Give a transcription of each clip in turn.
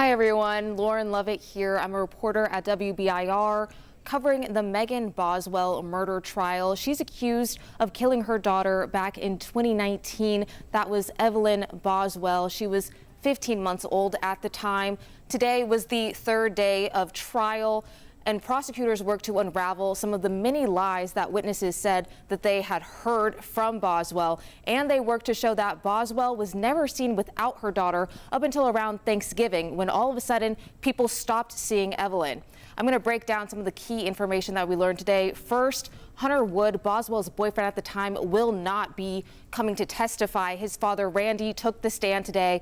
Hi everyone, Lauren Lovett here. I'm a reporter at WBIR covering the Megan Boswell murder trial. She's accused of killing her daughter back in 2019. That was Evelyn Boswell. She was 15 months old at the time. Today was the third day of trial, and prosecutors worked to unravel some of the many lies that witnesses said that they had heard from Boswell. And they worked to show that Boswell was never seen without her daughter up until around Thanksgiving, when all of a sudden people stopped seeing Evelyn. I'm going to break down some of the key information that we learned today. First, Hunter Wood, Boswell's boyfriend at the time, will not be coming to testify. His father, Randy, took the stand today,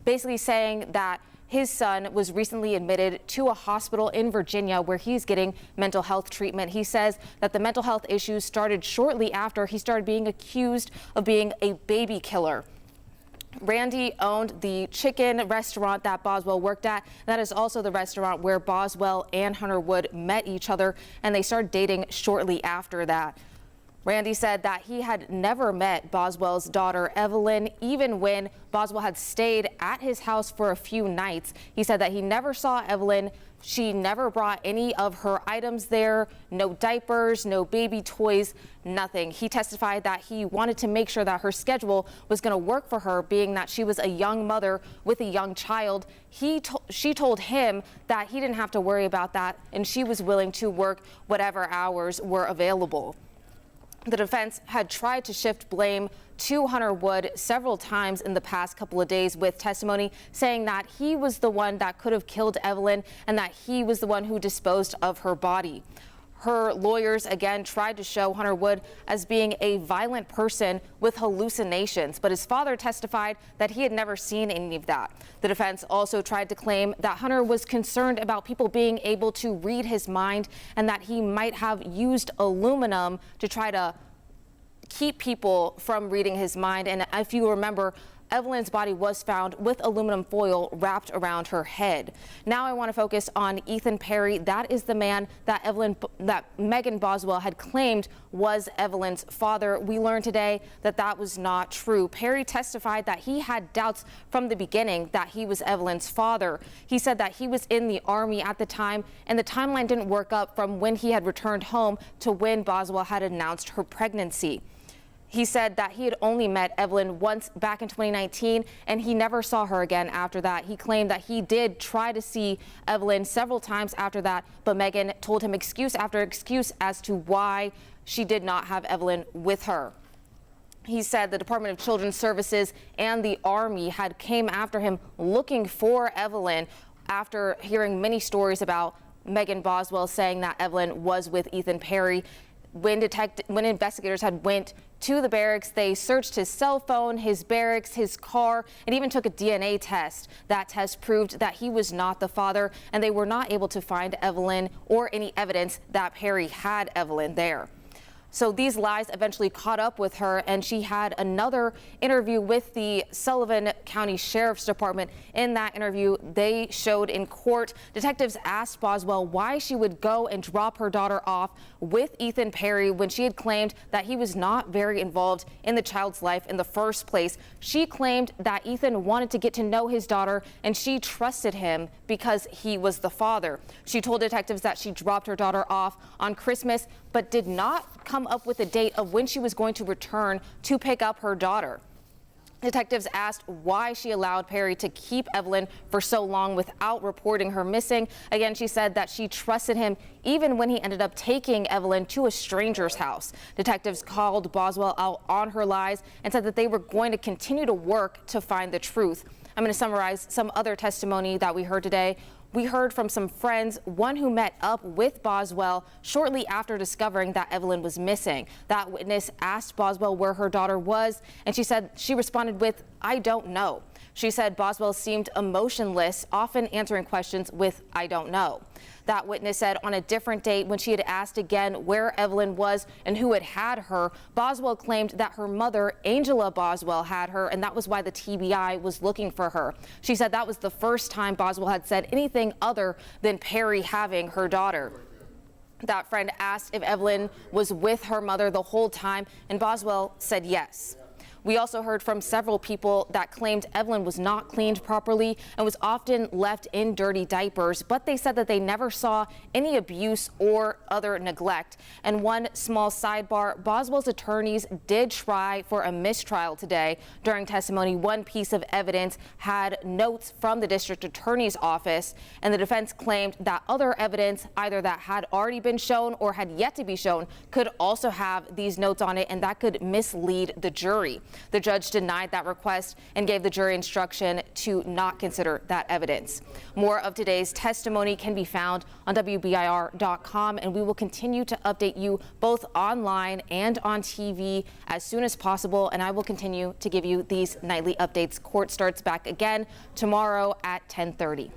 basically saying that his son was recently admitted to a hospital in Virginia where he's getting mental health treatment. He says that the mental health issues started shortly after he started being accused of being a baby killer. Randy owned the chicken restaurant that Boswell worked at. That is also the restaurant where Boswell and Hunter Wood met each other, and they started dating shortly after that. Randy said that he had never met Boswell's daughter, Evelyn, even when Boswell had stayed at his house for a few nights. He said that he never saw Evelyn. She never brought any of her items there, no diapers, no baby toys, nothing. He testified that he wanted to make sure that her schedule was going to work for her, being that she was a young mother with a young child. She told him that he didn't have to worry about that, and she was willing to work whatever hours were available. The defense had tried to shift blame to Hunter Wood several times in the past couple of days, with testimony saying that he was the one that could have killed Evelyn and that he was the one who disposed of her body. Her lawyers again tried to show Hunter Wood as being a violent person with hallucinations, but his father testified that he had never seen any of that. The defense also tried to claim that Hunter was concerned about people being able to read his mind and that he might have used aluminum to try to keep people from reading his mind. And if you remember, Evelyn's body was found with aluminum foil wrapped around her head. Now I want to focus on Ethan Perry. That is the man that Megan Boswell had claimed was Evelyn's father. We learned today that that was not true. Perry testified that he had doubts from the beginning that he was Evelyn's father. He said that he was in the Army at the time, and the timeline didn't work up from when he had returned home to when Boswell had announced her pregnancy. He said that he had only met Evelyn once back in 2019, and he never saw her again after that. He claimed that he did try to see Evelyn several times after that, but Megan told him excuse after excuse as to why she did not have Evelyn with her. He said the Department of Children's Services and the Army had came after him looking for Evelyn after hearing many stories about Megan Boswell saying that Evelyn was with Ethan Perry. When investigators had went to the barracks, they searched his cell phone, his barracks, his car, and even took a DNA test. That test proved that he was not the father, and they were not able to find Evelyn or any evidence that Perry had Evelyn there. So these lies eventually caught up with her, and she had another interview with the Sullivan County Sheriff's Department. In that interview, they showed in court, detectives asked Boswell why she would go and drop her daughter off with Ethan Perry when she had claimed that he was not very involved in the child's life in the first place. She claimed that Ethan wanted to get to know his daughter, and she trusted him because he was the father. She told detectives that she dropped her daughter off on Christmas, but did not come up with a date of when she was going to return to pick up her daughter. Detectives asked why she allowed Perry to keep Evelyn for so long without reporting her missing. Again, she said that she trusted him even when he ended up taking Evelyn to a stranger's house. Detectives called Boswell out on her lies and said that they were going to continue to work to find the truth. I'm going to summarize some other testimony that we heard today. We heard from some friends, one who met up with Boswell shortly after discovering that Evelyn was missing. That witness asked Boswell where her daughter was, and she said she responded with, "I don't know." She said Boswell seemed emotionless, often answering questions with, "I don't know." That witness said on a different date, when she had asked again where Evelyn was and who had her, Boswell claimed that her mother, Angela Boswell, had her, and that was why the TBI was looking for her. She said that was the first time Boswell had said anything other than Perry having her daughter. That friend asked if Evelyn was with her mother the whole time, and Boswell said yes. We also heard from several people that claimed Evelyn was not cleaned properly and was often left in dirty diapers, but they said that they never saw any abuse or other neglect. And one small sidebar, Boswell's attorneys did try for a mistrial today. During testimony, one piece of evidence had notes from the district attorney's office, and the defense claimed that other evidence, either that had already been shown or had yet to be shown, could also have these notes on it, and that could mislead the jury. The judge denied that request and gave the jury instruction to not consider that evidence. More of today's testimony can be found on WBIR.com, and we will continue to update you both online and on TV as soon as possible, and I will continue to give you these nightly updates. Court starts back again tomorrow at 10:30.